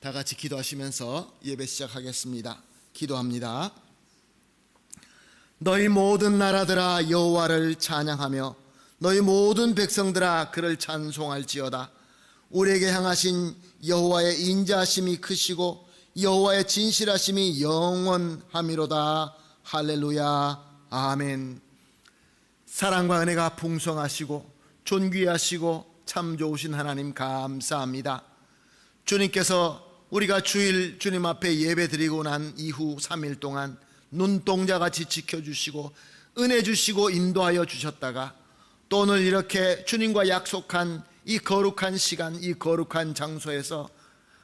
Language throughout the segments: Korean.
다 같이 기도하시면서 예배 시작하겠습니다. 기도합니다. 너희 모든 나라들아 여호와를 찬양하며 너희 모든 백성들아 그를 찬송할지어다. 우리에게 향하신 여호와의 인자하심이 크시고 여호와의 진실하심이 영원하미로다. 할렐루야. 아멘. 사랑과 은혜가 풍성하시고 존귀하시고 참 좋으신 하나님 감사합니다. 주님께서 우리가 주일 주님 앞에 예배 드리고 난 이후 3일 동안 눈동자같이 지켜주시고 은혜 주시고 인도하여 주셨다가 또 오늘 이렇게 주님과 약속한 이 거룩한 시간, 이 거룩한 장소에서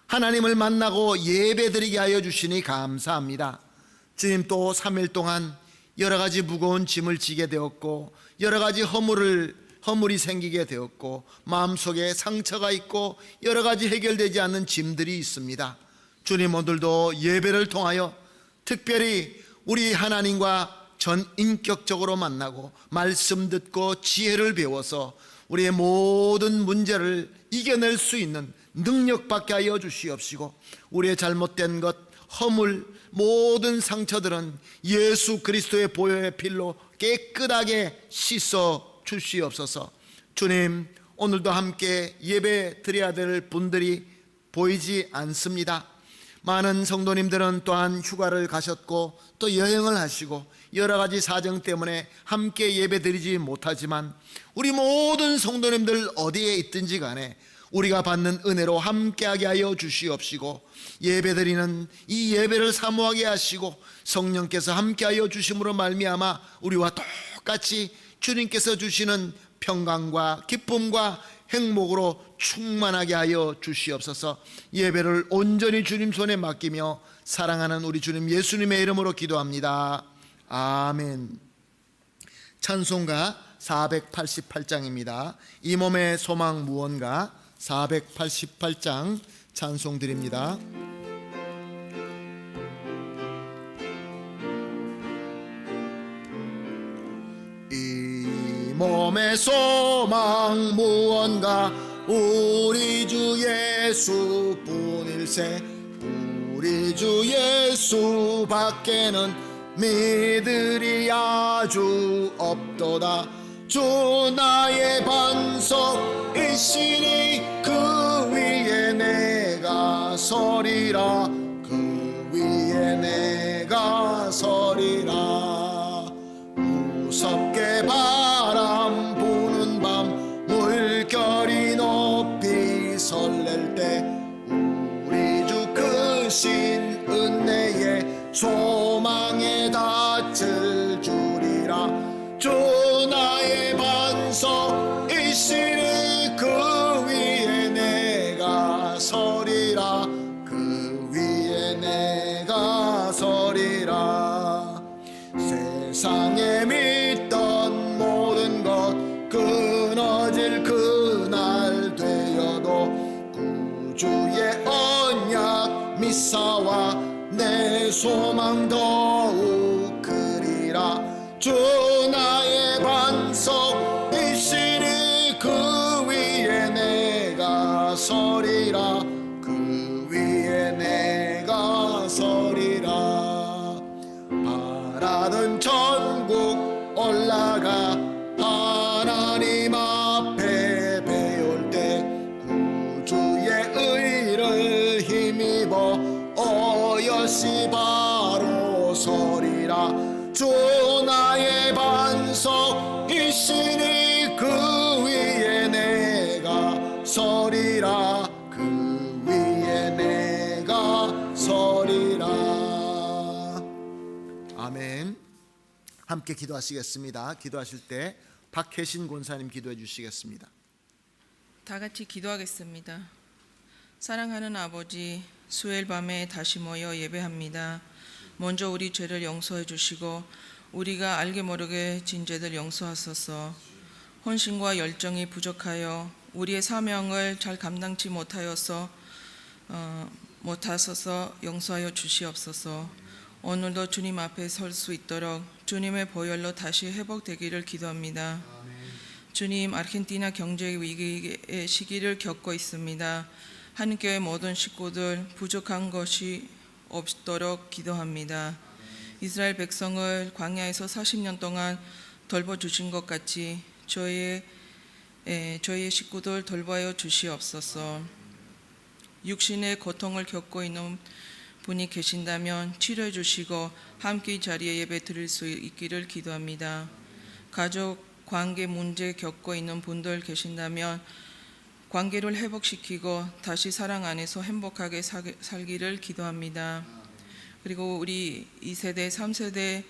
하나님을 만나고 예배 드리게 하여 주시니 감사합니다. 주님, 또 3일 동안 여러 가지 무거운 짐을 지게 되었고 여러 가지 허물이 생기게 되었고 마음속에 상처가 있고 여러 가지 해결되지 않는 짐들이 있습니다. 주님, 오늘도 예배를 통하여 특별히 우리 하나님과 전인격적으로 만나고 말씀 듣고 지혜를 배워서 우리의 모든 문제를 이겨낼 수 있는 능력 받게 하여 주시옵시고 우리의 잘못된 것, 허물, 모든 상처들은 예수 그리스도의 보혈의 피로 깨끗하게 씻어 주시옵소서. 주님, 오늘도 함께 예배 드려야 될 분들이 보이지 않습니다. 많은 성도님들은 또한 휴가를 가셨고 또 여행을 하시고 여러 가지 사정 때문에 함께 예배 드리지 못하지만 우리 모든 성도님들 어디에 있든지 간에 우리가 받는 은혜로 함께하게 하여 주시옵시고 예배 드리는 이 예배를 사모하게 하시고 성령께서 함께하여 주심으로 말미암아 우리와 똑같이 주님께서 주시는 평강과 기쁨과 행복으로 충만하게 하여 주시옵소서. 예배를 온전히 주님 손에 맡기며 사랑하는 우리 주님 예수님의 이름으로 기도합니다. 아멘. 찬송가 488장입니다. 이 몸의 소망 무언가 488장 찬송 드립니다. 이 몸의 소망 무언가 우리 주 예수뿐일세. 우리 주 예수 밖에는 믿으리 아주 없도다. 주 나의 반석이시니 그 위에 내가 서리라. 그 위에 내가 서리라. 무섭게 바람 부는 밤 물결이 높이 설렐 때 우리 주 크신 은혜에 소망에 닿을 주리라. 주 나의 반석이시니 그 위에 내가 서리라. 그 위에 내가 서리라. 세상에 믿던 모든 것 끊어질 그날 되어도 구주의 언약 미사와 내 소망 더욱 크리라. 주 나의 반석이시니 그 위에 내가 서리라. 그 위에 내가 서리라. 바라던 천국 올라가 하나님 앞에 배울 때 구주의 의를 힘입어 어여시 바로 서리라. 주 나의 반석이시니 그 위에 내가 서리라. 그 위에 내가 서리라. 아멘. 함께 기도하시겠습니다. 기도하실 때 박혜신 권사님 기도해 주시겠습니다. 다 같이 기도하겠습니다. 사랑하는 아버지, 수요일 밤에 다시 모여 예배합니다. 먼저 우리 죄를 용서해 주시고 우리가 알게 모르게 진 죄들 용서하소서. 헌신과 열정이 부족하여 우리의 사명을 잘 감당치 못하여서 용서하여 주시옵소서. 오늘도 주님 앞에 설 수 있도록 주님의 보혈로 다시 회복되기를 기도합니다. 주님, 아르헨티나 경제 위기의 시기를 겪고 있습니다. 한인교회 모든 식구들 부족한 것이 없도록 기도합니다. 이스라엘 백성을 광야에서 40년 동안 돌봐주신 것 같이 저희의 식구들 돌봐여 주시옵소서. 육신의 고통을 겪고 있는 분이 계신다면 치료해 주시고 함께 이 자리에 예배 드릴 수 있기를 기도합니다. 가족 관계 문제 겪고 있는 분들 계신다면 관계를 회복시키고 다시 사랑 안에서 행복하게 살기를 기도합니다. 그리고 우리 2세대, 3세대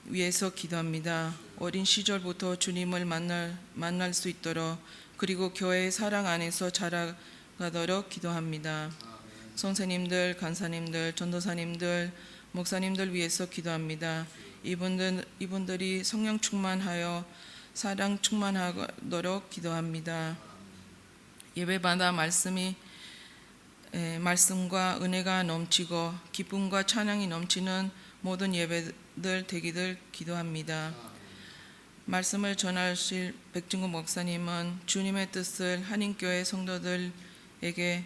위해서 기도합니다. 어린 시절부터 주님을 만날 수 있도록, 그리고 교회의 사랑 안에서 자라가도록 기도합니다. 선생님들, 간사님들, 전도사님들, 목사님들 위해서 기도합니다. 이분들이 성령 충만하여 사랑 충만하도록 기도합니다. 예배마다 말씀과 은혜가 넘치고 기쁨과 찬양이 넘치는 모든 예배들 되기를 기도합니다. 말씀을 전하실 백진구 목사님은 주님의 뜻을 한인교회 성도들에게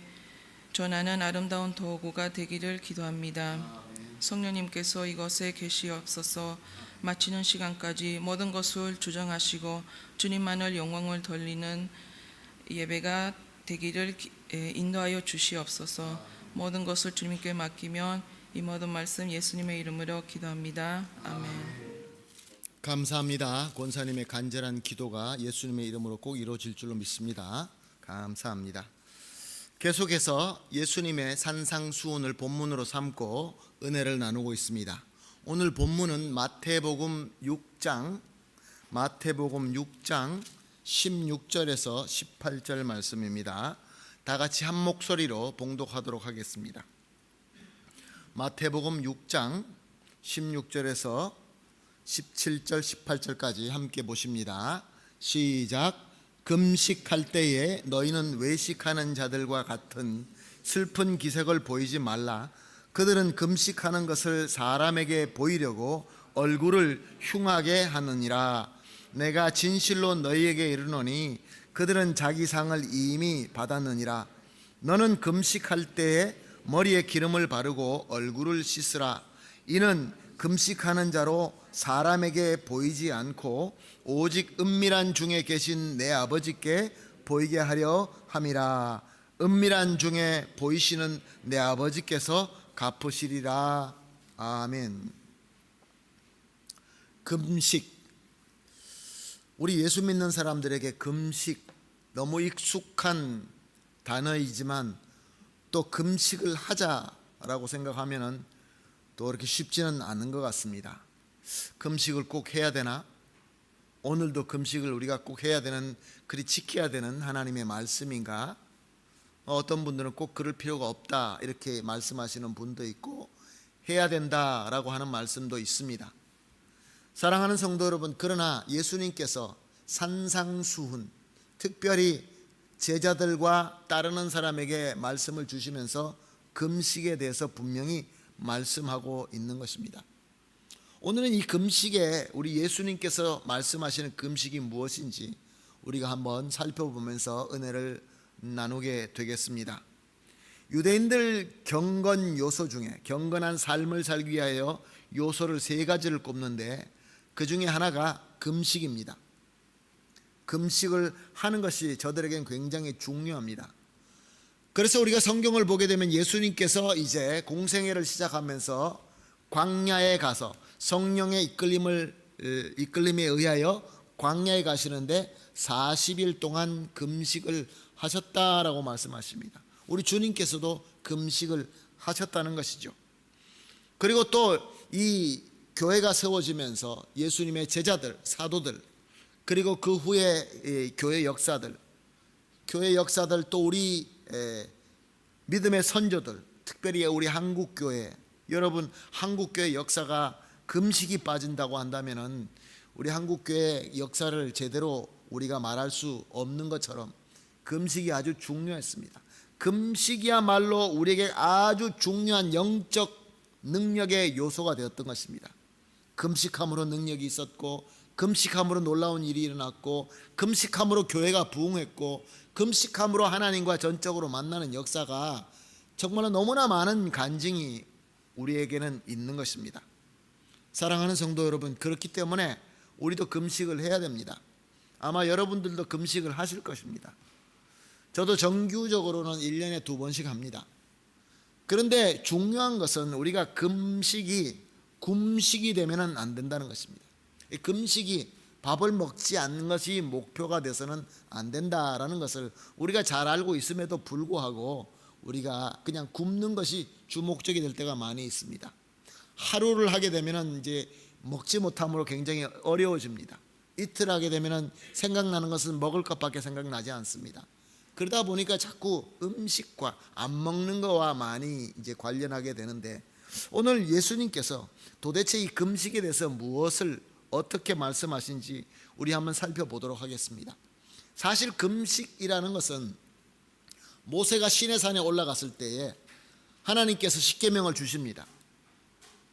전하는 아름다운 도구가 되기를 기도합니다. 성령님께서 이곳에 계시옵소서. 마치는 시간까지 모든 것을 주장하시고 주님만을 영광을 돌리는 예배가 되기를 인도하여 주시옵소서. 모든 것을 주님께 맡기면 이 모든 말씀 예수님의 이름으로 기도합니다. 아멘. 감사합니다. 권사님의 간절한 기도가 예수님의 이름으로 꼭 이루어질 줄로 믿습니다. 감사합니다. 계속해서 예수님의 산상수훈을 본문으로 삼고 은혜를 나누고 있습니다. 오늘 본문은 마태복음 6장 16절에서 18절 말씀입니다. 다 같이 한 목소리로 봉독하도록 하겠습니다. 마태복음 6장 16절에서 17절 18절까지 함께 보십니다. 시작. 금식할 때에 너희는 외식하는 자들과 같은 슬픈 기색을 보이지 말라. 그들은 금식하는 것을 사람에게 보이려고 얼굴을 흉하게 하느니라. 내가 진실로 너희에게 이르노니 그들은 자기 상을 이미 받았느니라. 너는 금식할 때에 머리에 기름을 바르고 얼굴을 씻으라. 이는 금식하는 자로 사람에게 보이지 않고 오직 은밀한 중에 계신 내 아버지께 보이게 하려 함이라. 은밀한 중에 보이시는 내 아버지께서 갚으시리라. 아멘. 금식. 우리 예수 믿는 사람들에게 금식 너무 익숙한 단어이지만 또 금식을 하자라고 생각하면은 또 그렇게 쉽지는 않은 것 같습니다. 금식을 꼭 해야 되나? 오늘도 금식을 우리가 꼭 해야 되는, 그리 지켜야 되는 하나님의 말씀인가? 어떤 분들은 꼭 그럴 필요가 없다 이렇게 말씀하시는 분도 있고 해야 된다라고 하는 말씀도 있습니다. 사랑하는 성도 여러분, 그러나 예수님께서 산상수훈, 특별히 제자들과 따르는 사람에게 말씀을 주시면서 금식에 대해서 분명히 말씀하고 있는 것입니다. 오늘은 이 금식에 우리 예수님께서 말씀하시는 금식이 무엇인지 우리가 한번 살펴보면서 은혜를 나누게 되겠습니다. 유대인들 경건 요소 중에 경건한 삶을 살기 위하여 요소를 세 가지를 꼽는데 그 중에 하나가 금식입니다. 금식을 하는 것이 저들에겐 굉장히 중요합니다. 그래서 우리가 성경을 보게 되면 예수님께서 이제 공생애를 시작하면서 광야에 가서 성령의 이끌림에 의하여 광야에 가시는데 40일 동안 금식을 하셨다라고 말씀하십니다. 우리 주님께서도 금식을 하셨다는 것이죠. 그리고 또 이 교회가 세워지면서 예수님의 제자들, 사도들, 그리고 그 후에 교회 역사들 또 우리 믿음의 선조들, 특별히 우리 한국교회, 여러분 한국교회 역사가 금식이 빠진다고 한다면은 우리 한국교회 역사를 제대로 우리가 말할 수 없는 것처럼 금식이 아주 중요했습니다. 금식이야말로 우리에게 아주 중요한 영적 능력의 요소가 되었던 것입니다. 금식함으로 능력이 있었고 금식함으로 놀라운 일이 일어났고, 금식함으로 교회가 부흥했고, 금식함으로 하나님과 전적으로 만나는 역사가 정말로 너무나 많은 간증이 우리에게는 있는 것입니다. 사랑하는 성도 여러분, 그렇기 때문에 우리도 금식을 해야 됩니다. 아마 여러분들도 금식을 하실 것입니다. 저도 정규적으로는 1년에 2번씩 합니다. 그런데 중요한 것은 우리가 금식이 되면은 안 된다는 것입니다. 이 금식이 밥을 먹지 않는 것이 목표가 돼서는 안 된다라는 것을 우리가 잘 알고 있음에도 불구하고 우리가 그냥 굶는 것이 주목적이 될 때가 많이 있습니다. 하루를 하게 되면은 이제 먹지 못함으로 굉장히 어려워집니다. 이틀 하게 되면은 생각나는 것은 먹을 것밖에 생각나지 않습니다. 그러다 보니까 자꾸 음식과 안 먹는 거와 많이 이제 관련하게 되는데, 오늘 예수님께서 도대체 이 금식에 대해서 무엇을 어떻게 말씀하신지 우리 한번 살펴보도록 하겠습니다. 사실 금식이라는 것은 모세가 시내산에 올라갔을 때에 하나님께서 십계명을 주십니다.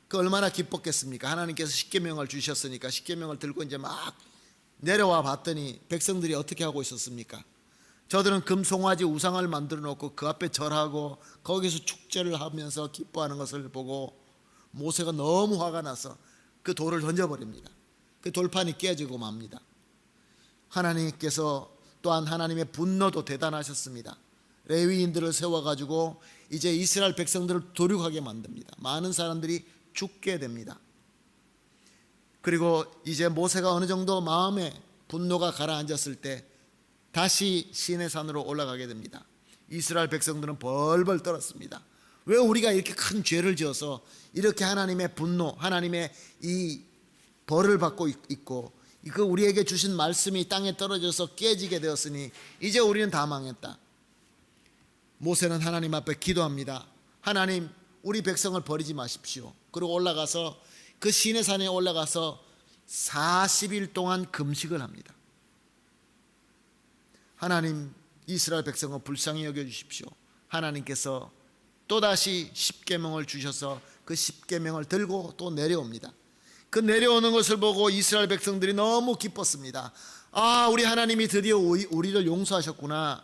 그 얼마나 기뻤겠습니까? 하나님께서 십계명을 주셨으니까 십계명을 들고 이제 막 내려와 봤더니 백성들이 어떻게 하고 있었습니까? 저들은 금송아지 우상을 만들어 놓고 그 앞에 절하고 거기서 축제를 하면서 기뻐하는 것을 보고 모세가 너무 화가 나서 그 돌을 던져버립니다. 그 돌판이 깨지고 맙니다. 하나님께서 또한 하나님의 분노도 대단하셨습니다. 레위인들을 세워가지고 이제 이스라엘 백성들을 도륙하게 만듭니다. 많은 사람들이 죽게 됩니다. 그리고 이제 모세가 어느 정도 마음에 분노가 가라앉았을 때 다시 시내산으로 올라가게 됩니다. 이스라엘 백성들은 벌벌 떨었습니다. 왜 우리가 이렇게 큰 죄를 지어서 이렇게 하나님의 분노, 하나님의 이 벌을 받고 있고, 그 우리에게 주신 말씀이 땅에 떨어져서 깨지게 되었으니 이제 우리는 다 망했다. 모세는 하나님 앞에 기도합니다. 하나님, 우리 백성을 버리지 마십시오. 그리고 올라가서 그 시내산에 올라가서 40일 동안 금식을 합니다. 하나님, 이스라엘 백성을 불쌍히 여겨주십시오. 하나님께서 또다시 십계명을 주셔서 그 십계명을 들고 또 내려옵니다. 그 내려오는 것을 보고 이스라엘 백성들이 너무 기뻤습니다. 아, 우리 하나님이 드디어 우리를 용서하셨구나.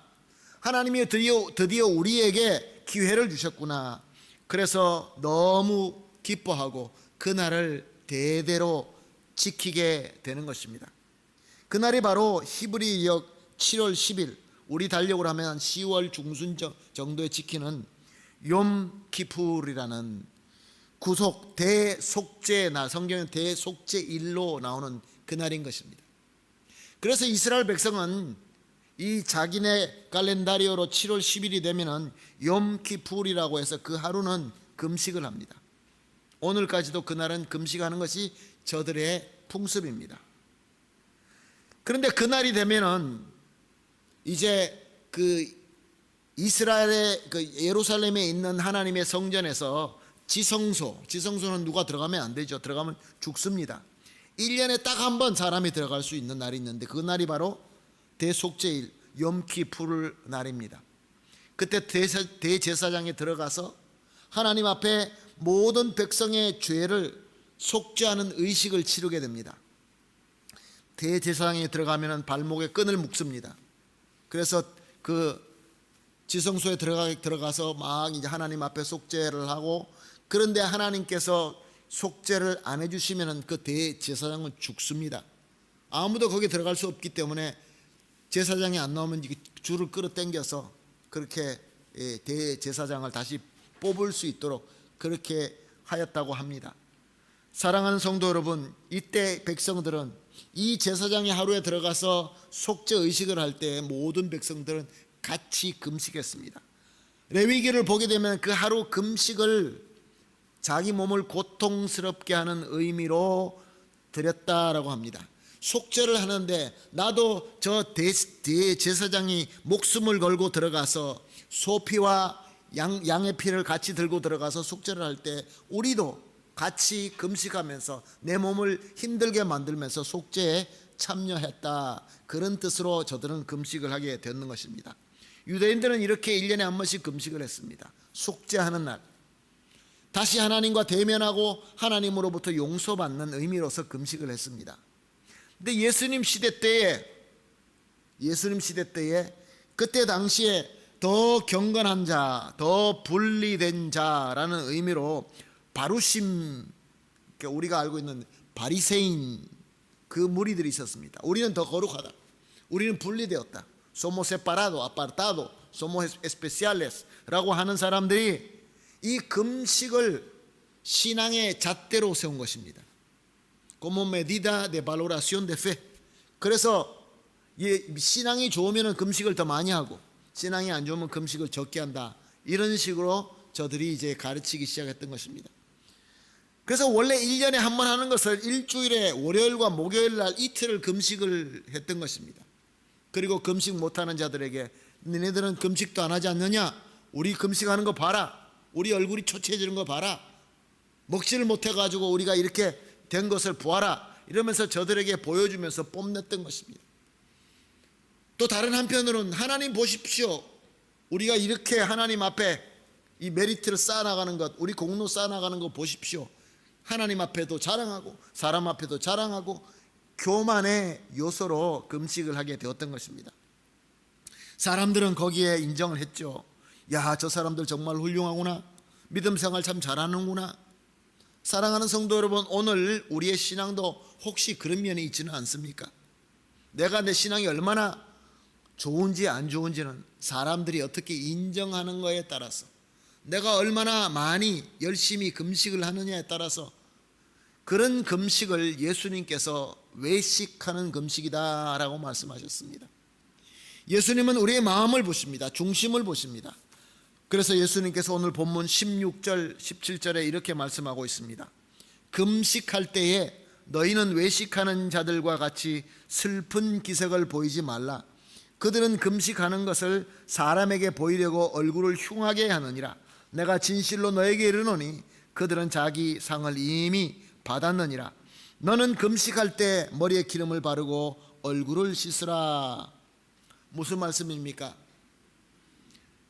하나님이 드디어 우리에게 기회를 주셨구나. 그래서 너무 기뻐하고 그날을 대대로 지키게 되는 것입니다. 그날이 바로 히브리역 7월 10일, 우리 달력으로 하면 10월 중순 정도에 지키는 욤키푸르라는 구속 대속죄 날, 성경은 대속죄일로 나오는 그날인 것입니다. 그래서 이스라엘 백성은 이 자기네 칼렌다리오로 7월 10일이 되면은 욤키푸르라고 해서 그 하루는 금식을 합니다. 오늘까지도 그날은 금식하는 것이 저들의 풍습입니다. 그런데 그날이 되면은 이제 그 이스라엘의 그 예루살렘에 있는 하나님의 성전에서 지성소는 누가 들어가면 안 되죠. 들어가면 죽습니다. 1년에 딱 한 번 사람이 들어갈 수 있는 날이 있는데 그 날이 바로 대속죄일 욤키푸르 날입니다. 그때 대제사장에 들어가서 하나님 앞에 모든 백성의 죄를 속죄하는 의식을 치르게 됩니다. 대제사장에 들어가면 발목에 끈을 묶습니다. 그래서 그 지성소에 들어가서 막 이제 하나님 앞에 속죄를 하고, 그런데 하나님께서 속죄를 안 해주시면 그 대제사장은 죽습니다. 아무도 거기 들어갈 수 없기 때문에 제사장이 안 나오면 줄을 끌어당겨서 그렇게 대제사장을 다시 뽑을 수 있도록 그렇게 하였다고 합니다. 사랑하는 성도 여러분, 이때 백성들은 이 제사장이 하루에 들어가서 속죄 의식을 할 때 모든 백성들은 같이 금식했습니다. 레위기를 보게 되면 그 하루 금식을 자기 몸을 고통스럽게 하는 의미로 드렸다라고 합니다. 속죄를 하는데 나도 저 대제사장이 목숨을 걸고 들어가서 소피와 양의 피를 같이 들고 들어가서 속죄를 할 때 우리도 같이 금식하면서 내 몸을 힘들게 만들면서 속죄에 참여했다, 그런 뜻으로 저들은 금식을 하게 되는 것입니다. 유대인들은 이렇게 1년에 한 번씩 금식을 했습니다. 속죄하는 날, 다시 하나님과 대면하고 하나님으로부터 용서받는 의미로서 금식을 했습니다. 근데 예수님 시대 때에 그때 당시에 더 경건한 자, 더 분리된 자라는 의미로 바루심, 그러니까 우리가 알고 있는 바리새인 그 무리들이 있었습니다. 우리는 더 거룩하다. 우리는 분리되었다. Somos separados, apartados, somos especiales라고 하는 사람들이 이 금식을 신앙의 잣대로 세운 것입니다. Como medida de valoración de fe. 그래서 신앙이 좋으면 금식을 더 많이 하고 신앙이 안 좋으면 금식을 적게 한다. 이런 식으로 저들이 이제 가르치기 시작했던 것입니다. 그래서 원래 1년에 한 번 하는 것을 일주일에 월요일과 목요일 날 이틀을 금식을 했던 것입니다. 그리고 금식 못하는 자들에게 너네들은 금식도 안 하지 않느냐? 우리 금식하는 거 봐라. 우리 얼굴이 초췌해지는 거 봐라. 먹지를 못해가지고 우리가 이렇게 된 것을 보아라. 이러면서 저들에게 보여주면서 뽐냈던 것입니다. 또 다른 한편으로는 하나님 보십시오. 우리가 이렇게 하나님 앞에 이 메리트를 쌓아나가는 것, 우리 공로 쌓아나가는 거 보십시오. 하나님 앞에도 자랑하고 사람 앞에도 자랑하고 교만의 요소로 금식을 하게 되었던 것입니다. 사람들은 거기에 인정을 했죠. 야, 저 사람들 정말 훌륭하구나. 믿음 생활 참 잘하는구나. 사랑하는 성도 여러분, 오늘 우리의 신앙도 혹시 그런 면이 있지는 않습니까? 내가 내 신앙이 얼마나 좋은지 안 좋은지는 사람들이 어떻게 인정하는 거에 따라서, 내가 얼마나 많이 열심히 금식을 하느냐에 따라서, 그런 금식을 예수님께서 외식하는 금식이다라고 말씀하셨습니다. 예수님은 우리의 마음을 보십니다. 중심을 보십니다. 그래서 예수님께서 오늘 본문 16절 17절에 이렇게 말씀하고 있습니다. 금식할 때에 너희는 외식하는 자들과 같이 슬픈 기색을 보이지 말라. 그들은 금식하는 것을 사람에게 보이려고 얼굴을 흉하게 하느니라. 내가 진실로 너에게 이르노니 그들은 자기 상을 이미 받았느니라. 너는 금식할 때 머리에 기름을 바르고 얼굴을 씻으라. 무슨 말씀입니까?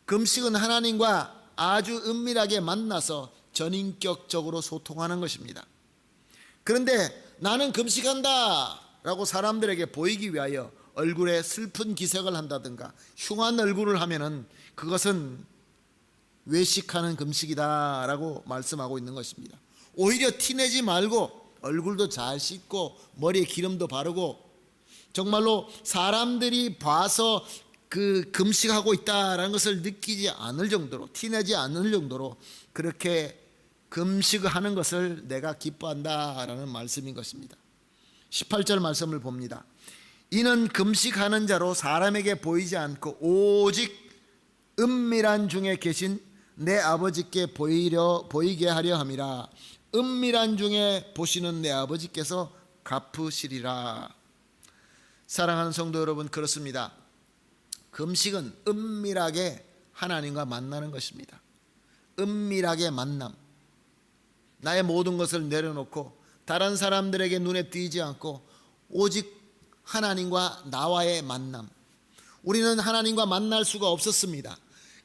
금식은 하나님과 아주 은밀하게 만나서 전인격적으로 소통하는 것입니다. 그런데 나는 금식한다 라고 사람들에게 보이기 위하여 얼굴에 슬픈 기색을 한다든가 흉한 얼굴을 하면은 그것은 외식하는 금식이다 라고 말씀하고 있는 것입니다. 오히려 티내지 말고 얼굴도 잘 씻고 머리에 기름도 바르고 정말로 사람들이 봐서 그 금식하고 있다라는 것을 느끼지 않을 정도로, 티내지 않을 정도로 그렇게 금식을 하는 것을 내가 기뻐한다라는 말씀인 것입니다. 18절 말씀을 봅니다. 이는 금식하는 자로 사람에게 보이지 않고 오직 은밀한 중에 계신 내 아버지께 보이게 하려 함이라. 은밀한 중에 보시는 내 아버지께서 갚으시리라. 사랑하는 성도 여러분, 그렇습니다. 금식은 은밀하게 하나님과 만나는 것입니다. 은밀하게 만남. 나의 모든 것을 내려놓고 다른 사람들에게 눈에 띄지 않고 오직 하나님과 나와의 만남. 우리는 하나님과 만날 수가 없었습니다.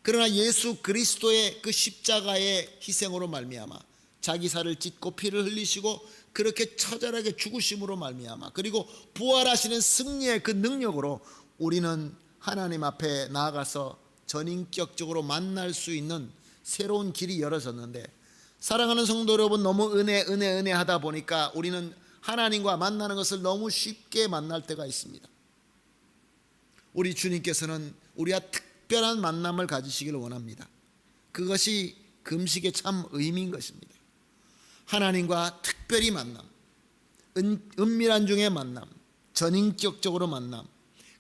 그러나 예수 그리스도의 그 십자가의 희생으로 말미암아 자기 살을 찢고 피를 흘리시고 그렇게 처절하게 죽으심으로 말미암아 그리고 부활하시는 승리의 그 능력으로 우리는 하나님 앞에 나아가서 전인격적으로 만날 수 있는 새로운 길이 열어졌는데, 사랑하는 성도 여러분, 너무 은혜 하다 보니까 우리는 하나님과 만나는 것을 너무 쉽게 만날 때가 있습니다. 우리 주님께서는 우리와 특별한 만남을 가지시기를 원합니다. 그것이 금식의 참 의미인 것입니다. 하나님과 특별히 만남, 은밀한 중에 만남, 전인격적으로 만남,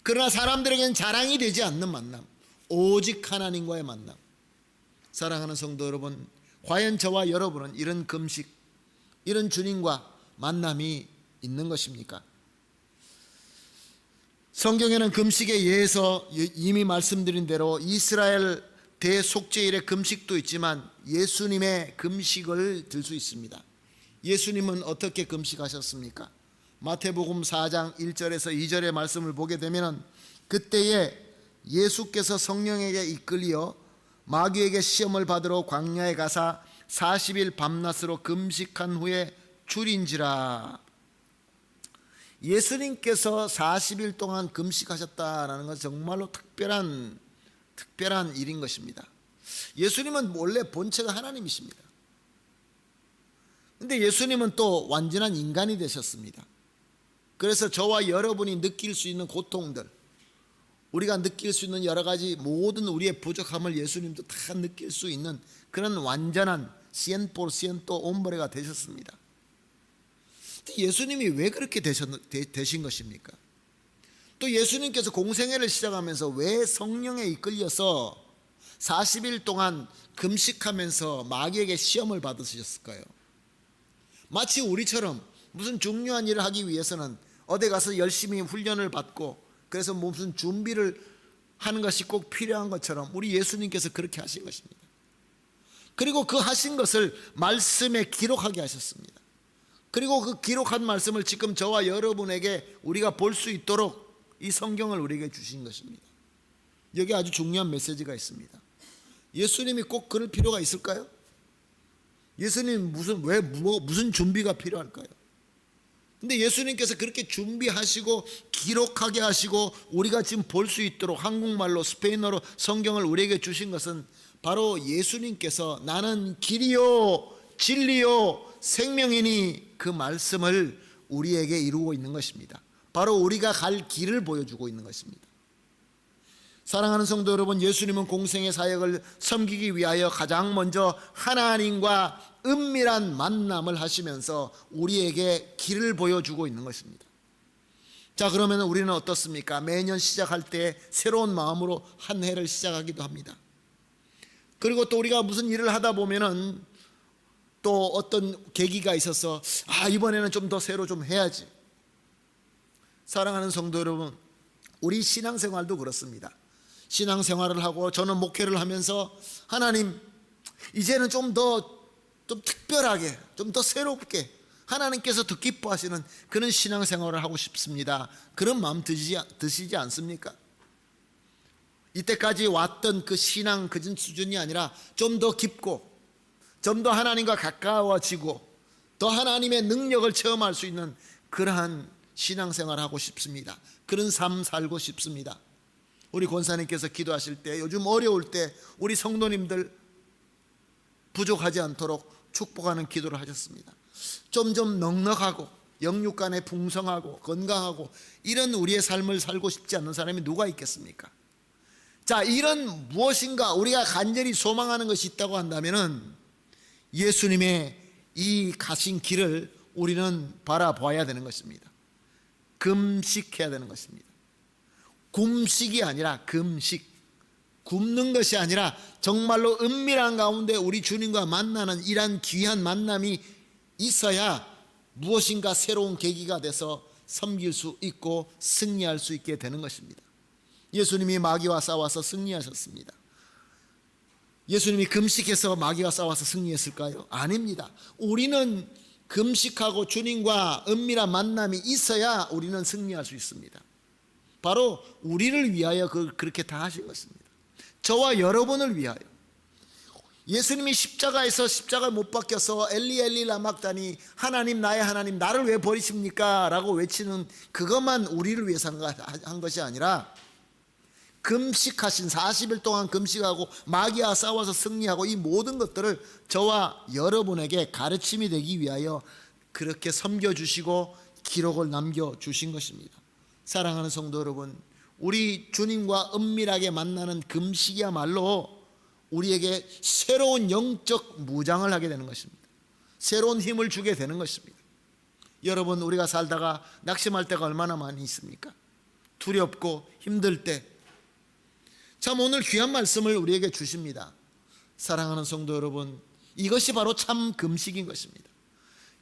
그러나 사람들에게는 자랑이 되지 않는 만남, 오직 하나님과의 만남. 사랑하는 성도 여러분, 과연 저와 여러분은 이런 금식, 이런 주님과 만남이 있는 것입니까? 성경에는 금식에 의해서 이미 말씀드린 대로 이스라엘 대속죄일의 금식도 있지만 예수님의 금식을 들 수 있습니다. 예수님은 어떻게 금식하셨습니까? 마태복음 4장 1절에서 2절의 말씀을 보게 되면 그때에 예수께서 성령에게 이끌려 마귀에게 시험을 받으러 광야에 가사 40일 밤낮으로 금식한 후에 줄인지라. 예수님께서 40일 동안 금식하셨다라는 것은 정말로 특별한 일인 것입니다. 예수님은 원래 본체가 하나님이십니다. 근데 예수님은 또 완전한 인간이 되셨습니다. 그래서 저와 여러분이 느낄 수 있는 고통들, 우리가 느낄 수 있는 여러 가지 모든 우리의 부족함을 예수님도 다 느낄 수 있는 그런 완전한 시엔포르 시엔토 옴브레가 되셨습니다. 예수님이 왜 그렇게 되신 것입니까? 또 예수님께서 공생애를 시작하면서 왜 성령에 이끌려서 40일 동안 금식하면서 마귀에게 시험을 받으셨을까요? 마치 우리처럼 무슨 중요한 일을 하기 위해서는 어디 가서 열심히 훈련을 받고 그래서 무슨 준비를 하는 것이 꼭 필요한 것처럼 우리 예수님께서 그렇게 하신 것입니다. 그리고 그 하신 것을 말씀에 기록하게 하셨습니다. 그리고 그 기록한 말씀을 지금 저와 여러분에게 우리가 볼 수 있도록 이 성경을 우리에게 주신 것입니다. 여기 아주 중요한 메시지가 있습니다. 예수님이 꼭 그럴 필요가 있을까요? 예수님 무슨 준비가 필요할까요? 근데 예수님께서 그렇게 준비하시고 기록하게 하시고 우리가 지금 볼 수 있도록 한국말로 스페인어로 성경을 우리에게 주신 것은 바로 예수님께서 나는 길이요 진리요 생명이니 그 말씀을 우리에게 이루고 있는 것입니다. 바로 우리가 갈 길을 보여주고 있는 것입니다. 사랑하는 성도 여러분, 예수님은 공생의 사역을 섬기기 위하여 가장 먼저 하나님과 은밀한 만남을 하시면서 우리에게 길을 보여주고 있는 것입니다. 자, 그러면 우리는 어떻습니까? 매년 시작할 때 새로운 마음으로 한 해를 시작하기도 합니다. 그리고 또 우리가 무슨 일을 하다 보면은 또 어떤 계기가 있어서 이번에는 좀 더 새로 좀 해야지. 사랑하는 성도 여러분, 우리 신앙생활도 그렇습니다. 신앙생활을 하고 저는 목회를 하면서 하나님 이제는 좀 특별하게 좀 더 새롭게 하나님께서 더 기뻐하시는 그런 신앙생활을 하고 싶습니다. 그런 마음 드시지 않습니까? 이때까지 왔던 그 신앙 그 수준이 아니라 좀 더 깊고 좀 더 하나님과 가까워지고 더 하나님의 능력을 체험할 수 있는 그러한 신앙생활을 하고 싶습니다. 그런 삶 살고 싶습니다. 우리 권사님께서 기도하실 때 요즘 어려울 때 우리 성도님들 부족하지 않도록 축복하는 기도를 하셨습니다. 점점 넉넉하고 영육간에 풍성하고 건강하고 이런 우리의 삶을 살고 싶지 않는 사람이 누가 있겠습니까? 자, 이런 무엇인가 우리가 간절히 소망하는 것이 있다고 한다면은 예수님의 이 가신 길을 우리는 바라봐야 되는 것입니다. 금식해야 되는 것입니다. 굶식이 아니라 금식, 굶는 것이 아니라 정말로 은밀한 가운데 우리 주님과 만나는 이러한 귀한 만남이 있어야 무엇인가 새로운 계기가 돼서 섬길 수 있고 승리할 수 있게 되는 것입니다. 예수님이 마귀와 싸워서 승리하셨습니다. 예수님이 금식해서 마귀와 싸워서 승리했을까요? 아닙니다. 우리는 금식하고 주님과 은밀한 만남이 있어야 우리는 승리할 수 있습니다. 바로 우리를 위하여 그렇게 다 하신 것입니다. 저와 여러분을 위하여. 예수님이 십자가에 못 박혀서 엘리 엘리 라막다니 하나님 나의 하나님 나를 왜 버리십니까? 라고 외치는 그것만 우리를 위해서 한 것이 아니라 금식하신 40일 동안 금식하고 마귀와 싸워서 승리하고 이 모든 것들을 저와 여러분에게 가르침이 되기 위하여 그렇게 섬겨주시고 기록을 남겨주신 것입니다. 사랑하는 성도 여러분, 우리 주님과 은밀하게 만나는 금식이야말로 우리에게 새로운 영적 무장을 하게 되는 것입니다. 새로운 힘을 주게 되는 것입니다. 여러분, 우리가 살다가 낙심할 때가 얼마나 많이 있습니까? 두렵고 힘들 때 참 오늘 귀한 말씀을 우리에게 주십니다. 사랑하는 성도 여러분, 이것이 바로 참 금식인 것입니다.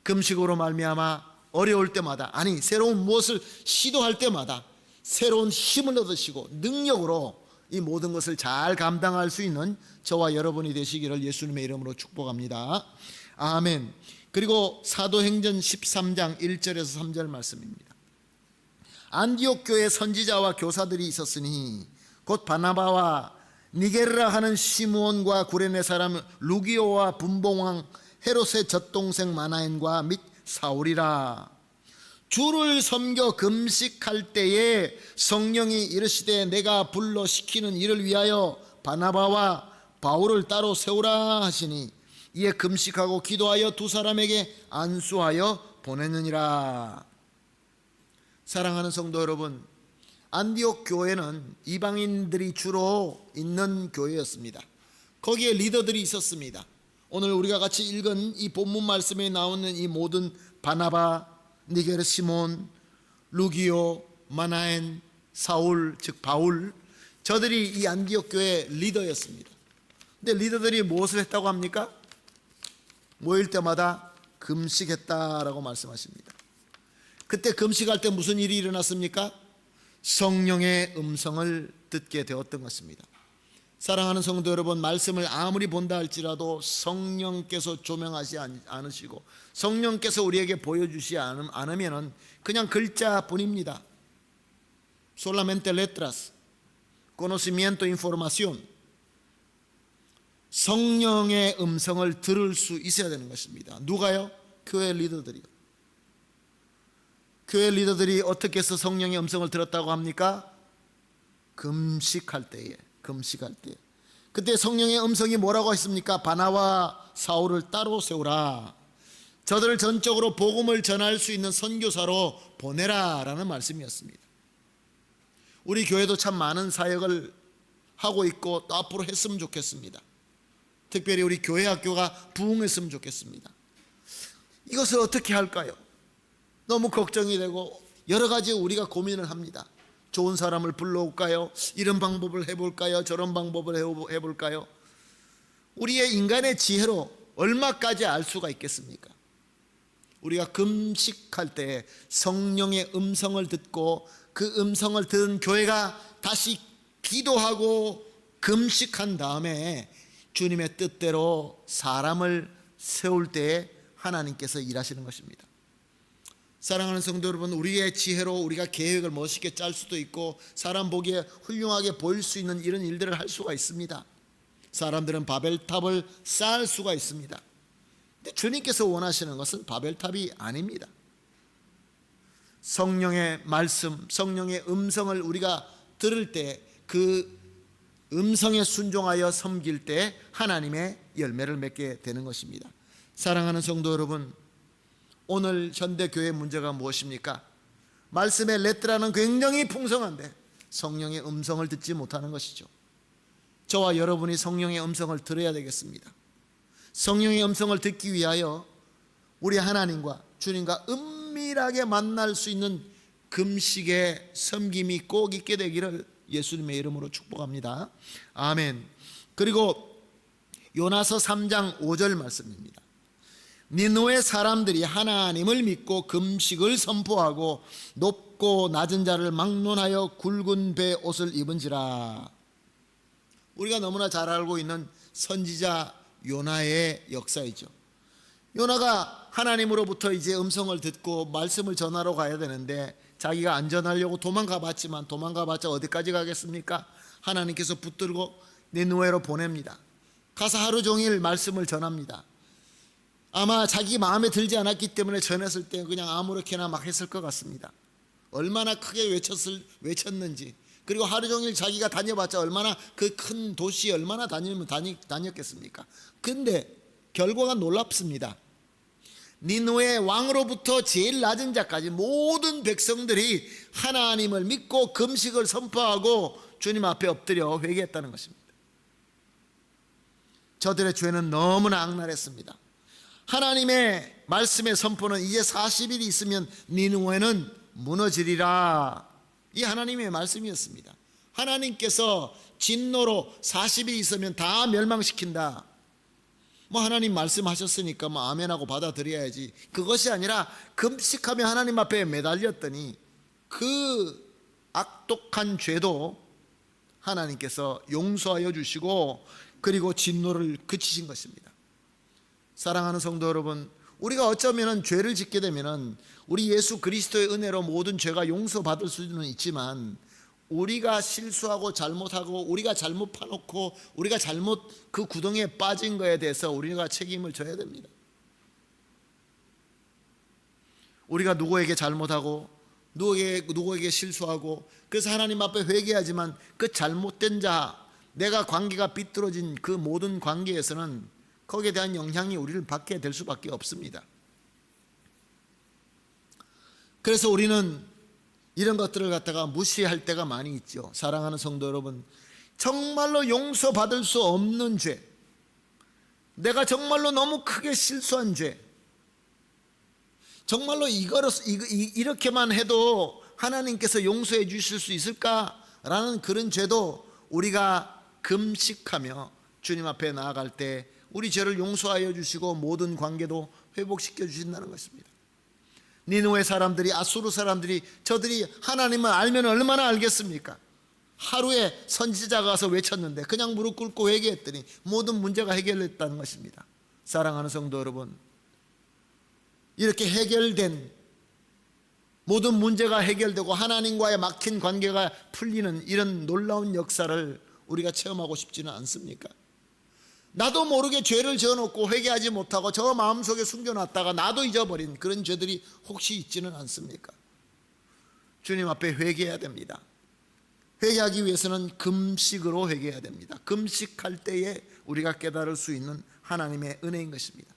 금식으로 말미암아 어려울 때마다 새로운 무엇을 시도할 때마다 새로운 힘을 얻으시고 능력으로 이 모든 것을 잘 감당할 수 있는 저와 여러분이 되시기를 예수님의 이름으로 축복합니다. 아멘. 그리고 사도행전 13장 1절에서 3절 말씀입니다. 안디옥 교회 선지자와 교사들이 있었으니 곧 바나바와 니게르라 하는 시므온과 구레네 사람 루기오와 분봉왕 헤롯의 젖동생 마나엔과 및 사울이라. 주를 섬겨 금식할 때에 성령이 이르시되 내가 불러 시키는 일을 위하여 바나바와 바울을 따로 세우라 하시니 이에 금식하고 기도하여 두 사람에게 안수하여 보내느니라. 사랑하는 성도 여러분, 안디옥 교회는 이방인들이 주로 있는 교회였습니다. 거기에 리더들이 있었습니다. 오늘 우리가 같이 읽은 이 본문 말씀에 나오는 이 모든 바나바, 니게르 시몬, 루기오, 마나엔, 사울 즉 바울, 저들이 이 안디옥 교회 리더였습니다. 근데 리더들이 무엇을 했다고 합니까? 모일 때마다 금식했다라고 말씀하십니다. 그때 금식할 때 무슨 일이 일어났습니까? 성령의 음성을 듣게 되었던 것입니다. 사랑하는 성도 여러분, 말씀을 아무리 본다 할지라도 성령께서 조명하지 않으시고 성령께서 우리에게 보여주지 않으면 그냥 글자뿐입니다. solamente letras, conocimiento, información. 성령의 음성을 들을 수 있어야 되는 것입니다. 누가요? 교회 리더들이요. 교회 리더들이 어떻게 해서 성령의 음성을 들었다고 합니까? 금식할 때에. 그때 성령의 음성이 뭐라고 했습니까? 바나와 사울을 따로 세우라. 저들을 전적으로 복음을 전할 수 있는 선교사로 보내라 라는 말씀이었습니다. 우리 교회도 참 많은 사역을 하고 있고 또 앞으로 했으면 좋겠습니다. 특별히 우리 교회 학교가 부흥했으면 좋겠습니다. 이것을 어떻게 할까요? 너무 걱정이 되고 여러 가지 우리가 고민을 합니다. 좋은 사람을 불러올까요? 이런 방법을 해볼까요? 저런 방법을 해볼까요? 우리의 인간의 지혜로 얼마까지 알 수가 있겠습니까? 우리가 금식할 때 성령의 음성을 듣고 그 음성을 들은 교회가 다시 기도하고 금식한 다음에 주님의 뜻대로 사람을 세울 때에 하나님께서 일하시는 것입니다. 사랑하는 성도 여러분, 우리의 지혜로 우리가 계획을 멋있게 짤 수도 있고 사람 보기에 훌륭하게 보일 수 있는 이런 일들을 할 수가 있습니다. 사람들은 바벨탑을 쌓을 수가 있습니다. 근데 주님께서 원하시는 것은 바벨탑이 아닙니다. 성령의 말씀, 성령의 음성을 우리가 들을 때 그 음성에 순종하여 섬길 때 하나님의 열매를 맺게 되는 것입니다. 사랑하는 성도 여러분, 오늘 현대교회의 문제가 무엇입니까? 말씀의 레트라는 굉장히 풍성한데 성령의 음성을 듣지 못하는 것이죠. 저와 여러분이 성령의 음성을 들어야 되겠습니다. 성령의 음성을 듣기 위하여 우리 하나님과 주님과 은밀하게 만날 수 있는 금식의 섬김이 꼭 있게 되기를 예수님의 이름으로 축복합니다. 아멘. 그리고 요나서 3장 5절 말씀입니다. 니느웨 사람들이 하나님을 믿고 금식을 선포하고 높고 낮은 자를 막론하여 굵은 배 옷을 입은지라. 우리가 너무나 잘 알고 있는 선지자 요나의 역사이죠. 요나가 하나님으로부터 이제 음성을 듣고 말씀을 전하러 가야 되는데 자기가 안전하려고 도망가 봤지만 도망가봤자 어디까지 가겠습니까? 하나님께서 붙들고 니느웨로 보냅니다. 가서 하루 종일 말씀을 전합니다. 아마 자기 마음에 들지 않았기 때문에 전했을 때 그냥 아무렇게나 막 했을 것 같습니다. 얼마나 크게 외쳤는지, 그리고 하루 종일 자기가 다녀봤자 얼마나 그 큰 도시에 얼마나 다녔겠습니까? 근데 결과가 놀랍습니다. 니느웨 왕으로부터 제일 낮은 자까지 모든 백성들이 하나님을 믿고 금식을 선포하고 주님 앞에 엎드려 회개했다는 것입니다. 저들의 죄는 너무나 악랄했습니다. 하나님의 말씀의 선포는 이제 40일이 있으면 니느웨는 무너지리라. 이 하나님의 말씀이었습니다. 하나님께서 진노로 40일이 있으면 다 멸망시킨다. 하나님 말씀하셨으니까 아멘하고 받아들여야지. 그것이 아니라 금식하며 하나님 앞에 매달렸더니 그 악독한 죄도 하나님께서 용서하여 주시고 그리고 진노를 그치신 것입니다. 사랑하는 성도 여러분, 우리가 어쩌면 죄를 짓게 되면 우리 예수 그리스도의 은혜로 모든 죄가 용서받을 수는 있지만 우리가 실수하고 잘못하고 우리가 잘못 파놓고 우리가 잘못 그 구덩이에 빠진 거에 대해서 우리가 책임을 져야 됩니다. 우리가 누구에게 잘못하고 누구에게 실수하고, 그래서 하나님 앞에 회개하지만 그 잘못된 자, 내가 관계가 비뚤어진 그 모든 관계에서는 거기에 대한 영향이 우리를 받게 될 수밖에 없습니다. 그래서 우리는 이런 것들을 갖다가 무시할 때가 많이 있죠. 사랑하는 성도 여러분, 정말로 용서받을 수 없는 죄, 내가 정말로 너무 크게 실수한 죄, 정말로 이렇게만 해도 하나님께서 용서해 주실 수 있을까라는 그런 죄도 우리가 금식하며 주님 앞에 나아갈 때 우리 죄를 용서하여 주시고 모든 관계도 회복시켜 주신다는 것입니다. 니느웨 사람들이, 아수르 사람들이, 저들이 하나님을 알면 얼마나 알겠습니까? 하루에 선지자가 가서 외쳤는데 그냥 무릎 꿇고 회개했더니 모든 문제가 해결됐다는 것입니다. 사랑하는 성도 여러분, 이렇게 해결된 모든 문제가 해결되고 하나님과의 막힌 관계가 풀리는 이런 놀라운 역사를 우리가 체험하고 싶지는 않습니까? 나도 모르게 죄를 지어놓고 회개하지 못하고 저 마음속에 숨겨놨다가 나도 잊어버린 그런 죄들이 혹시 있지는 않습니까? 주님 앞에 회개해야 됩니다. 회개하기 위해서는 금식으로 회개해야 됩니다. 금식할 때에 우리가 깨달을 수 있는 하나님의 은혜인 것입니다.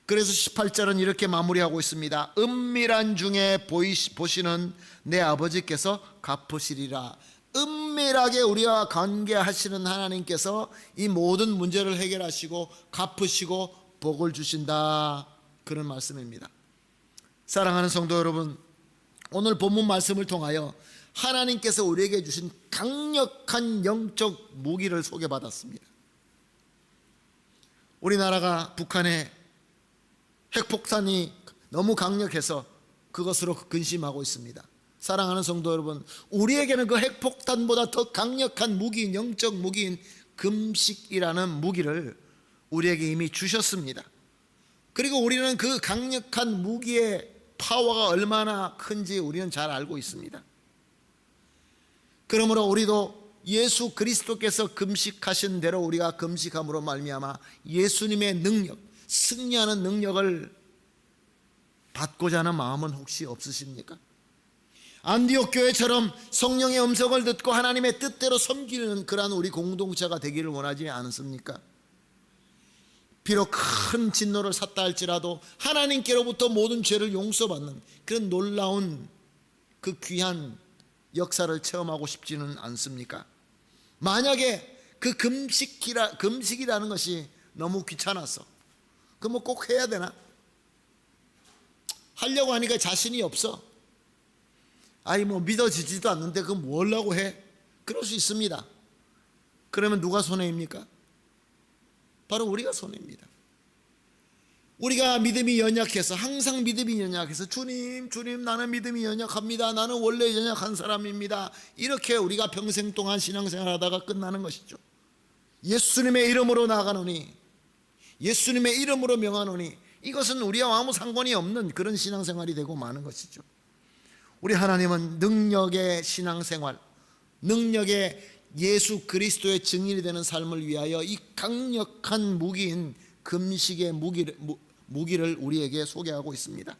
그래서 18절은 이렇게 마무리하고 있습니다. 은밀한 중에 보시는 내 아버지께서 갚으시리라. 은밀하게 우리와 관계하시는 하나님께서 이 모든 문제를 해결하시고 갚으시고 복을 주신다, 그런 말씀입니다. 사랑하는 성도 여러분, 오늘 본문 말씀을 통하여 하나님께서 우리에게 주신 강력한 영적 무기를 소개받았습니다. 우리나라가 북한의 핵폭탄이 너무 강력해서 그것으로 근심하고 있습니다. 사랑하는 성도 여러분, 우리에게는 그 핵폭탄보다 더 강력한 무기인, 영적 무기인 금식이라는 무기를 우리에게 이미 주셨습니다. 그리고 우리는 그 강력한 무기의 파워가 얼마나 큰지 우리는 잘 알고 있습니다. 그러므로 우리도 예수 그리스도께서 금식하신 대로 우리가 금식함으로 말미암아 예수님의 능력, 승리하는 능력을 받고자 하는 마음은 혹시 없으십니까? 안디옥 교회처럼 성령의 음성을 듣고 하나님의 뜻대로 섬기는 그러한 우리 공동체가 되기를 원하지 않습니까? 비록 큰 진노를 샀다 할지라도 하나님께로부터 모든 죄를 용서받는 그런 놀라운 그 귀한 역사를 체험하고 싶지는 않습니까? 만약에 그 금식이라는 것이 너무 귀찮아서 그 뭐 꼭 해야 되나? 하려고 하니까 자신이 없어. 아니 뭐 믿어지지도 않는데 그거 뭐 하려고 해? 그럴 수 있습니다. 그러면 누가 손해입니까? 바로 우리가 손해입니다. 우리가 믿음이 연약해서, 항상 믿음이 연약해서 주님 나는 믿음이 연약합니다, 나는 원래 연약한 사람입니다, 이렇게 우리가 평생 동안 신앙생활 하다가 끝나는 것이죠. 예수님의 이름으로 나가노니, 예수님의 이름으로 명하노니, 이것은 우리와 아무 상관이 없는 그런 신앙생활이 되고 마는 것이죠. 우리 하나님은 능력의 신앙생활, 능력의 예수 그리스도의 증인이 되는 삶을 위하여 이 강력한 무기인 금식의 무기를 우리에게 소개하고 있습니다.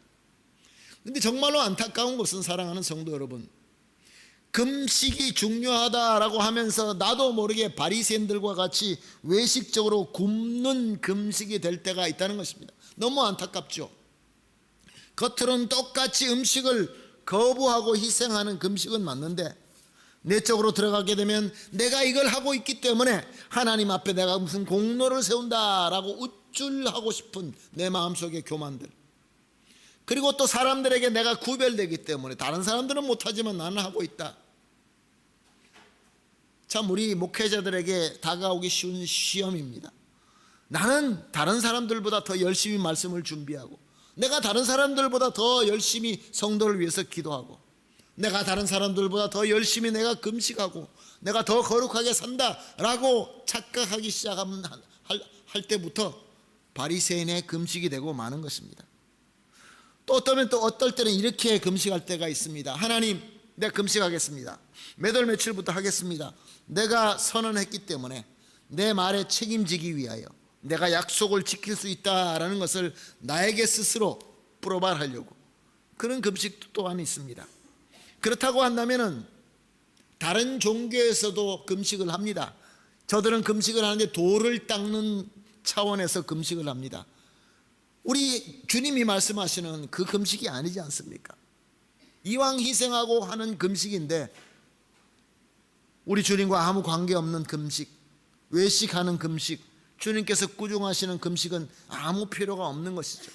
그런데 정말로 안타까운 것은, 사랑하는 성도 여러분, 금식이 중요하다라고 하면서 나도 모르게 바리새인들과 같이 외식적으로 굶는 금식이 될 때가 있다는 것입니다. 너무 안타깝죠. 겉으로는 똑같이 음식을 거부하고 희생하는 금식은 맞는데 내적으로 들어가게 되면 내가 이걸 하고 있기 때문에 하나님 앞에 내가 무슨 공로를 세운다라고 우쭐하고 싶은 내 마음속의 교만들, 그리고 또 사람들에게 내가 구별되기 때문에 다른 사람들은 못하지만 나는 하고 있다. 참 우리 목회자들에게 다가오기 쉬운 시험입니다. 나는 다른 사람들보다 더 열심히 말씀을 준비하고, 내가 다른 사람들보다 더 열심히 성도를 위해서 기도하고, 내가 다른 사람들보다 더 열심히 내가 금식하고 내가 더 거룩하게 산다라고 착각하기 시작하면 할 때부터 바리새인의 금식이 되고 마는 것입니다. 또 어떨 때는 이렇게 금식할 때가 있습니다. 하나님, 내가 금식하겠습니다. 몇 월 며칠부터 하겠습니다. 내가 선언했기 때문에 내 말에 책임지기 위하여 내가 약속을 지킬 수 있다라는 것을 나에게 스스로 프로발하려고 그런 금식도 또한 있습니다. 그렇다고 한다면은 다른 종교에서도 금식을 합니다. 저들은 금식을 하는데 돌을 닦는 차원에서 금식을 합니다. 우리 주님이 말씀하시는 그 금식이 아니지 않습니까? 이왕 희생하고 하는 금식인데 우리 주님과 아무 관계없는 금식, 외식하는 금식, 주님께서 꾸중하시는 금식은 아무 필요가 없는 것이죠.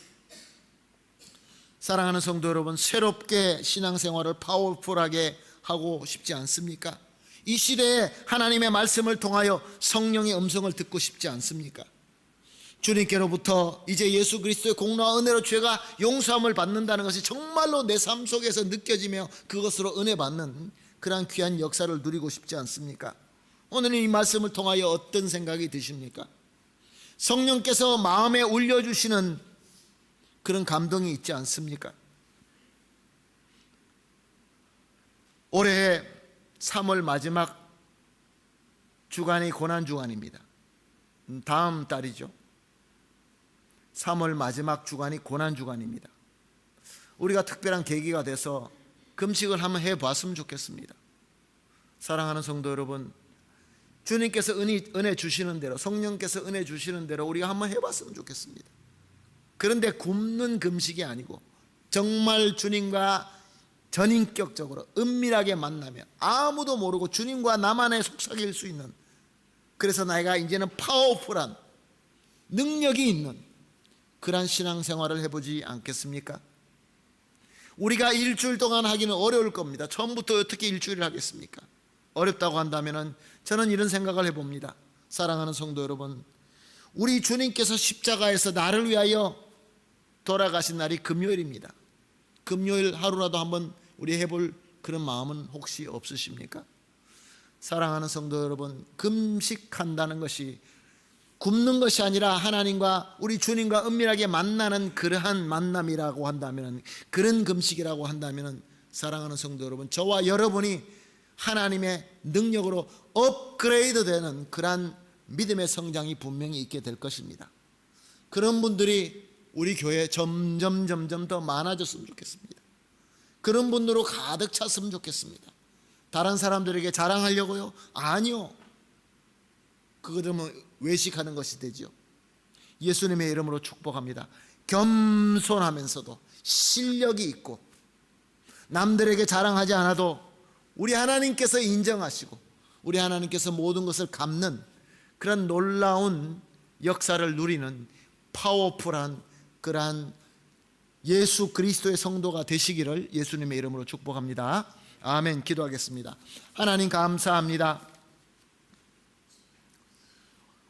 사랑하는 성도 여러분, 새롭게 신앙생활을 파워풀하게 하고 싶지 않습니까? 이 시대에 하나님의 말씀을 통하여 성령의 음성을 듣고 싶지 않습니까? 주님께로부터 이제 예수 그리스도의 공로와 은혜로 죄가 용서함을 받는다는 것이 정말로 내 삶 속에서 느껴지며 그것으로 은혜 받는 그러한 귀한 역사를 누리고 싶지 않습니까? 오늘 이 말씀을 통하여 어떤 생각이 드십니까? 성령께서 마음에 울려주시는 그런 감동이 있지 않습니까? 올해 3월 마지막 주간이 고난주간입니다. 다음 달이죠. 3월 마지막 주간이 고난주간입니다. 우리가 특별한 계기가 돼서 금식을 한번 해봤으면 좋겠습니다. 사랑하는 성도 여러분, 주님께서 은혜 주시는 대로, 성령께서 은혜 주시는 대로 우리가 한번 해봤으면 좋겠습니다. 그런데 굶는 금식이 아니고 정말 주님과 전인격적으로 은밀하게 만나며 아무도 모르고 주님과 나만의 속삭일 수 있는, 그래서 내가 이제는 파워풀한 능력이 있는 그러한 신앙생활을 해보지 않겠습니까? 우리가 일주일 동안 하기는 어려울 겁니다. 처음부터 어떻게 일주일을 하겠습니까? 어렵다고 한다면 저는 이런 생각을 해봅니다. 사랑하는 성도 여러분, 우리 주님께서 십자가에서 나를 위하여 돌아가신 날이 금요일입니다. 금요일 하루라도 한번 우리 해볼 그런 마음은 혹시 없으십니까? 사랑하는 성도 여러분, 금식한다는 것이 굶는 것이 아니라 하나님과 우리 주님과 은밀하게 만나는 그러한 만남이라고 한다면, 그런 금식이라고 한다면, 사랑하는 성도 여러분, 저와 여러분이 하나님의 능력으로 업그레이드 되는 그러한 믿음의 성장이 분명히 있게 될 것입니다. 그런 분들이 우리 교회에 점점 더 많아졌으면 좋겠습니다. 그런 분들로 가득 찼으면 좋겠습니다. 다른 사람들에게 자랑하려고요? 아니요. 그거들은 외식하는 것이 되죠. 예수님의 이름으로 축복합니다. 겸손하면서도 실력이 있고 남들에게 자랑하지 않아도 우리 하나님께서 인정하시고 우리 하나님께서 모든 것을 갚는 그런 놀라운 역사를 누리는 파워풀한 그러한 예수 그리스도의 성도가 되시기를 예수님의 이름으로 축복합니다. 아멘. 기도하겠습니다. 하나님 감사합니다.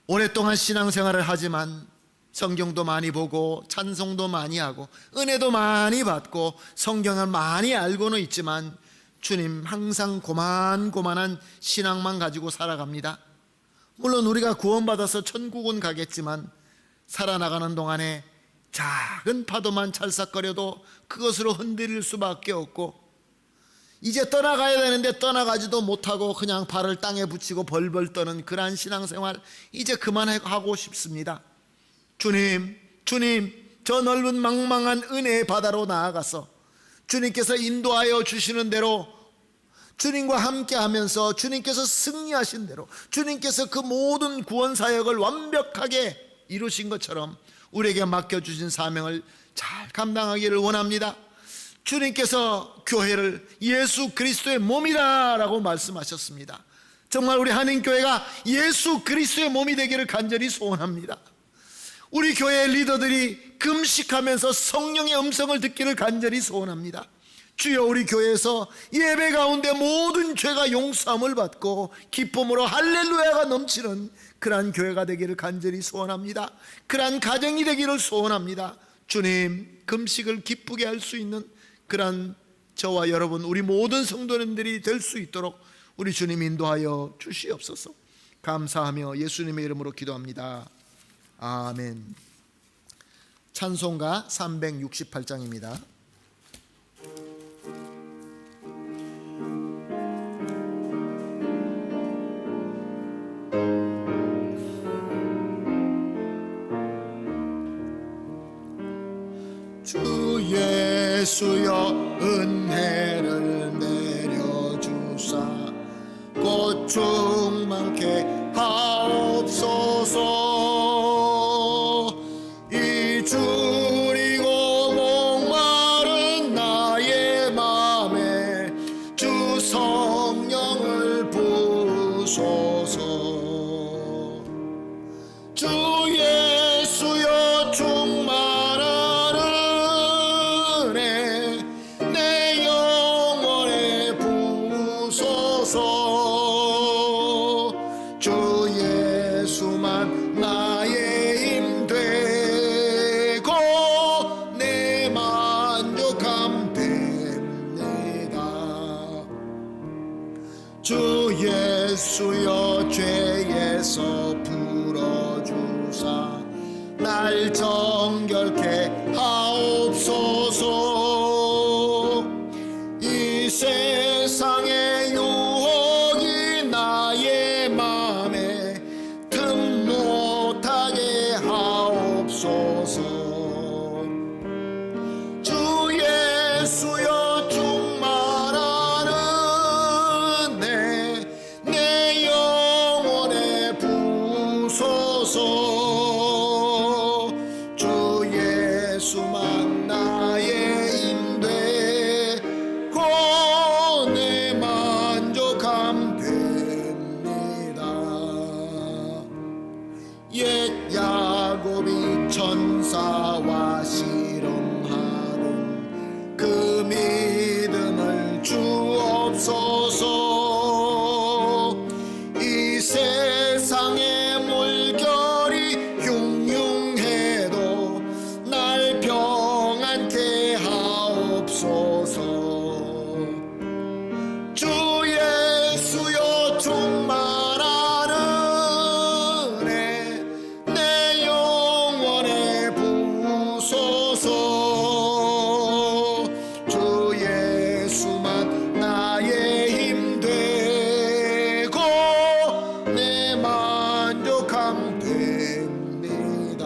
오랫동안 신앙생활을 하지만 성경도 많이 보고 찬송도 많이 하고 은혜도 많이 받고 성경을 많이 알고는 있지만 주님, 항상 고만고만한 신앙만 가지고 살아갑니다. 물론 우리가 구원받아서 천국은 가겠지만 살아나가는 동안에 작은 파도만 찰싹거려도 그것으로 흔들릴 수밖에 없고, 이제 떠나가야 되는데 떠나가지도 못하고 그냥 발을 땅에 붙이고 벌벌 떠는 그러한 신앙생활 이제 그만하고 싶습니다. 주님, 저 넓은 망망한 은혜의 바다로 나아가서 주님께서 인도하여 주시는 대로 주님과 함께 하면서 주님께서 승리하신 대로 주님께서 그 모든 구원 사역을 완벽하게 이루신 것처럼 우리에게 맡겨주신 사명을 잘 감당하기를 원합니다. 주님께서 교회를 예수 그리스도의 몸이다 라고 말씀하셨습니다. 정말 우리 한인교회가 예수 그리스도의 몸이 되기를 간절히 소원합니다. 우리 교회의 리더들이 금식하면서 성령의 음성을 듣기를 간절히 소원합니다. 주여, 우리 교회에서 예배 가운데 모든 죄가 용서함을 받고 기쁨으로 할렐루야가 넘치는 그러한 교회가 되기를 간절히 소원합니다. 그러한 가정이 되기를 소원합니다. 주님, 금식을 기쁘게 할 수 있는 그러한 저와 여러분, 우리 모든 성도님들이 될 수 있도록 우리 주님 인도하여 주시옵소서. 감사하며 예수님의 이름으로 기도합니다. 아멘. 찬송가 368장입니다. 주 예수여 은혜를 내려주사 곧 충만케 하옵소서. 이 줄이고 목마른 나의 맘에 주 성령을 부으소서. 주 예수여 충만한 은혜 내 영혼에 부으소서. 주 예수만 나의 힘 되고 내 만족함 됩니다. 주 예수여 죄에서 풀어주사 날 정결케 하옵소서. 이 세상의 유혹이 나의 맘에 틈 못하게 하옵소서. 주 예수여 충만한 은혜 내 영혼에 부으소서. 주 예수만 나의 힘 되고 내 만족함 됩니다. 옛 야곱이 천사와 씨름하는 그 믿음을 주옵소서. 이 세상의 물결이 흉흉해도 날 평안케 하옵소서. 주 예수여 충만한 은혜 내 영혼에 부으소서. 주 예수만 나의 힘 되고 내 만족함 됩니다.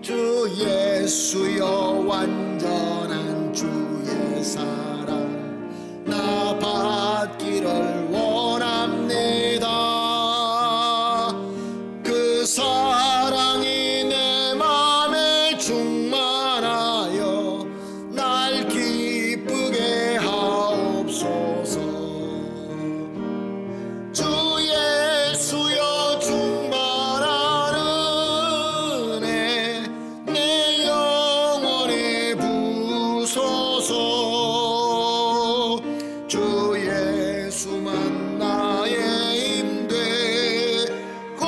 주 예수여 완전한 주의 사랑 나 받기를 원합니다. 그 사랑이 내 맘에 충만하여 날 기쁘게 하옵소서. 주 예수여 충만한 은혜 내 영혼에 부으소서. 주 예수만 나의 힘 되고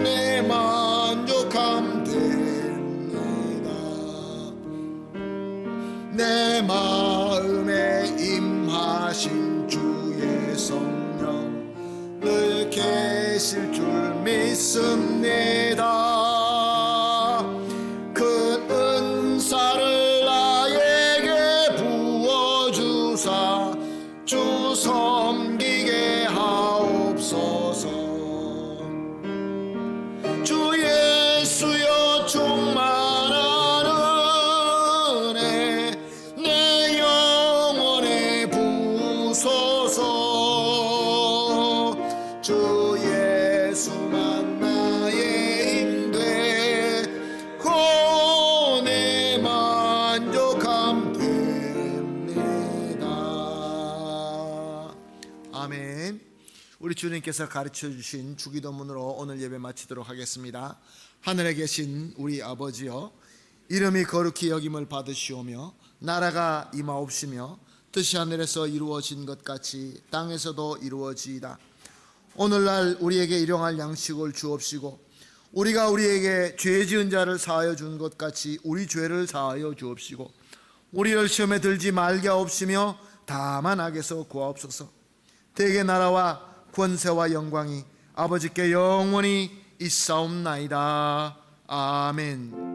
내 만족함 됩니다. 내 마음에 임하신 주의 성령 늘 계실 줄 믿습니다. 그 은사를 나에게 부어주사 주 섬기게 하옵소서. 주 예수여 충만한 은혜 내 영혼에 부으소서. 주 예수만 나의 힘 되고 내 만족함 됩니다. 아멘. 우리 주님께서 가르쳐 주신 주기도문으로 오늘 예배 마치도록 하겠습니다. 하늘에 계신 우리 아버지여, 이름이 거룩히 여김을 받으시오며 나라가 임하옵시며 뜻이 하늘에서 이루어진 것 같이 땅에서도 이루어지이다. 오늘날 우리에게 일용할 양식을 주옵시고 우리가 우리에게 죄 지은 자를 사하여 준 것 같이 우리 죄를 사하여 주옵시고 우리를 시험에 들지 말게 하옵시며 다만 악에서 구하옵소서. 대개 나라와 권세와 영광이 아버지께 영원히 있사옵나이다. 아멘.